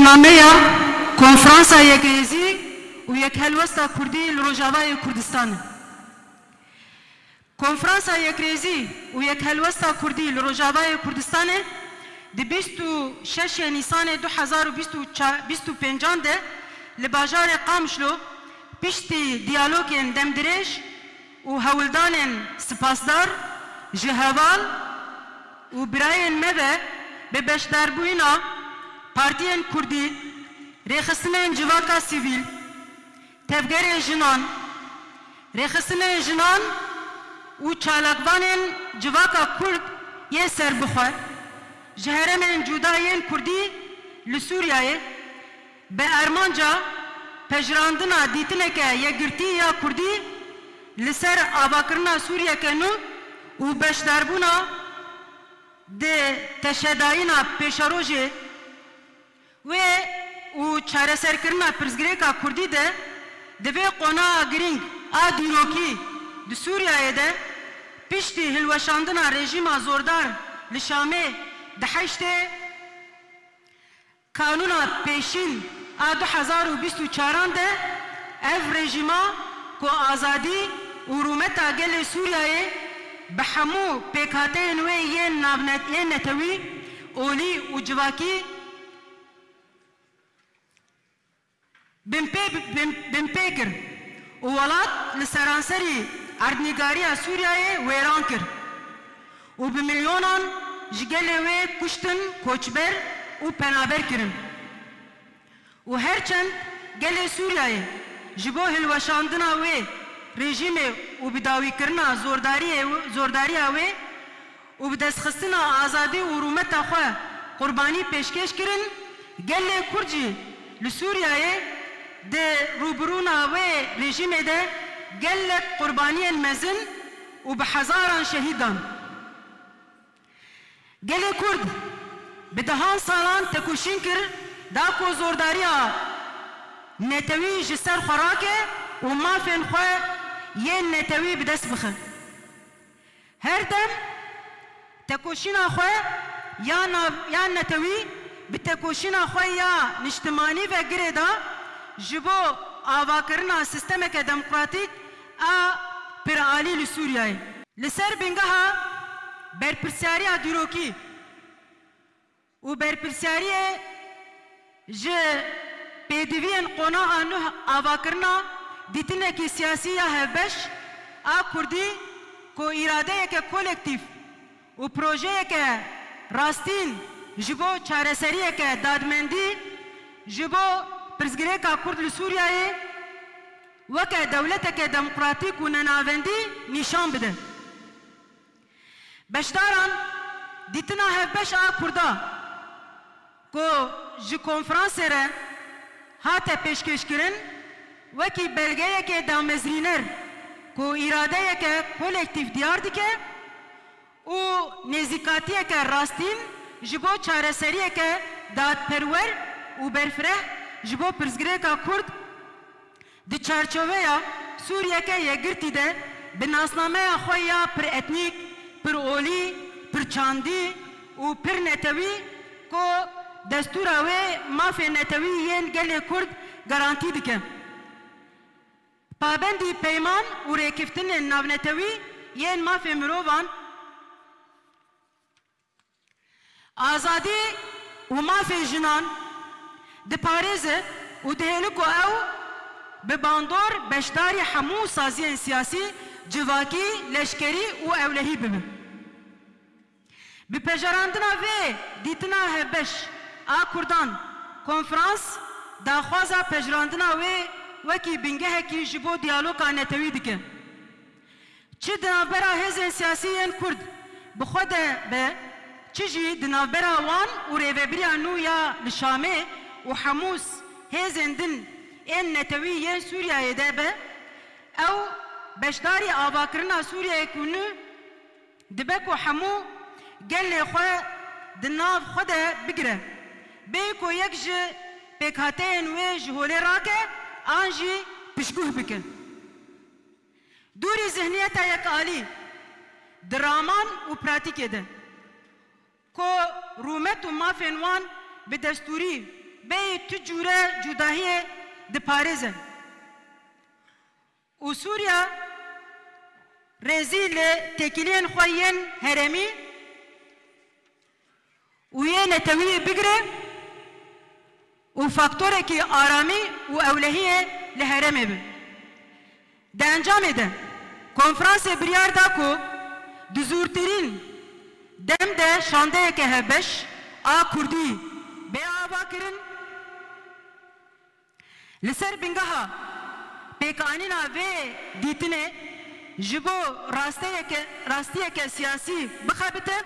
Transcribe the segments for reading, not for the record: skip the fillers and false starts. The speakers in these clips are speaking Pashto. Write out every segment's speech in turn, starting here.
برنامه کنفرانس یکیزی و یک هلوستا کردی لروجاوای کردستان. کنفرانس یکیزی و یک هلوستا کردی لروجاوای کردستان دی 26 نیسان 2025 ده لباجار قامشلو پشتی دیالوگین دمدرش و هولدان سپاسدار جهوال و براین مبه به بشدار بوینا پارتین کردی ریخستن جواکا سیویل تفگر جنان ریخستن جنان و چالاکوان جواکا کرد یه سر بخور جهرمن جدایین کردی لسوریای به ارمانجا پجراندنا دیتنه که یگرتی یا کردی لسر آباکرنا سوریه کنو و بشداربونا ده تشداینا پیشاروژه و چاره سرکرنا پرزگریکا کردی ده دوی قونا گرینگ آدیروکی ده سوریه ده پشتی هلوشاندنا رژیما زوردار لشامه ده حشته قانونا پیشین 2024 ده اف رژیما کو آزادی و رومتا گل سوریه به همو پیکاتین و یه نتوی اولی و جواکی بمپیکر و ولات لسرانسری اردنگاری سوریه ویران کر و بمیلیونان جگل و کشتن کوچبر و پنابر کرن و هرچند گل سوریه جبو هلوشاندنا و رژیم و بداوی کرنا زورداری اوه و بدستخستنا آزادی و رومت خواه قربانی پیشکش کرن گل کرجی لسوریه ده روبرونا و رژیم ده گل قربانی مزن و بحزاران شهیدان گل کرد بدهان سالان تکوشین کر داکو زورداری نتوی جسر خوراکه و مافین خواه یه نتوی بدست بخن هر دم تکوشینا خواه یا نتوی بتکوشینا خواه یا نشتمانی و گریدا جبو آواکرنا سیستم که دموکراتیک پر آلی لسوریای لسر بنگها برپرسیاری دیروکی و برپرسیاری جه پیدوین قونا آنو آواکرنا دیتنه که سیاسی هفبش کردی که اراده که کولکتیف و پروژه که راستین جبو چارسری که دادمندی جبو پرزگره که کرد لسوریای و که دولت که دموکراتیک و نناوندی نشان بده بشداران دیتنه هفبش کرده که جی کنفرانس ره هاته پیشکش کرن وکی بلگه که دامزرینر که اراده که کولکتیف دیار دیگه و نزیکاتی که راستین جبو چاره سریه که داد پرور و برفره جبو پرزگره که کرد دی چارچوه یا سوریه که یگرتی ده به ناسنامه خواه یا پر اتنیک پر اولی پر چاندی و پر نتوی که دستور اوه مافی نتوی ین گل کرد گارانتی دیگه پابندی پیمان و ریکفتن ناو نتوی ین مافی مروان آزادی و مافی جنان ده پاریزه و دهلکو او به باندور بشداری همو سازی سیاسی جواکی لشکری و اولهی ببه به پجراندنا و دیتنا هبش کردان کنفرانس داخوازا پجراندنا و وکی بنگه کی جبو دیالوگا نتوی دیگه چه دنابرا هزین سیاسی این کرد بخود به چجی دنابرا وان و ریوبریا نو یا لشامه و حموس هزین دن این نتوی این سوریه ده به او بشداری آباکرنا سوریه کنو دبکو حمو گل خواه دناف خود بگره بیکو یک جه پیکاتین و جهوله راکه آنجی پشگوه بکن دوری ذهنیت یک آلی درامان و پراتیک ده که رومت و مافین وان به دستوری بی تو جوره جداهی دپارزن و سوریا رزیل تکیلین خوین هرمی و یه نتوی بگره و فاکتوره که آرامی و اولهیه لهرمه بی ده انجام ده کنفرانس بریار دا کو دزورترین دم ده شانده که هبش آ کردی به آبا کرن لسر بنگاها پیکانینا و دیتنه جبو راستیه که سیاسی بخابته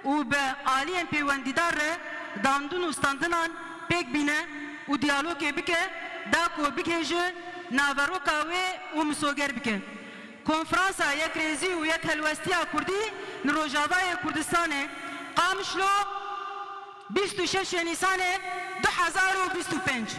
و به آلین پیوندیدار داندون و ستاندنان پیک بینه و دیالوگی بکه دا کو بکهجه ناوروکا و مسوگر بکه کنفرانسا یک ریزی و یک هلوستیا کردی نروجاوای کردستانه قامشلو 26 نیسان 2025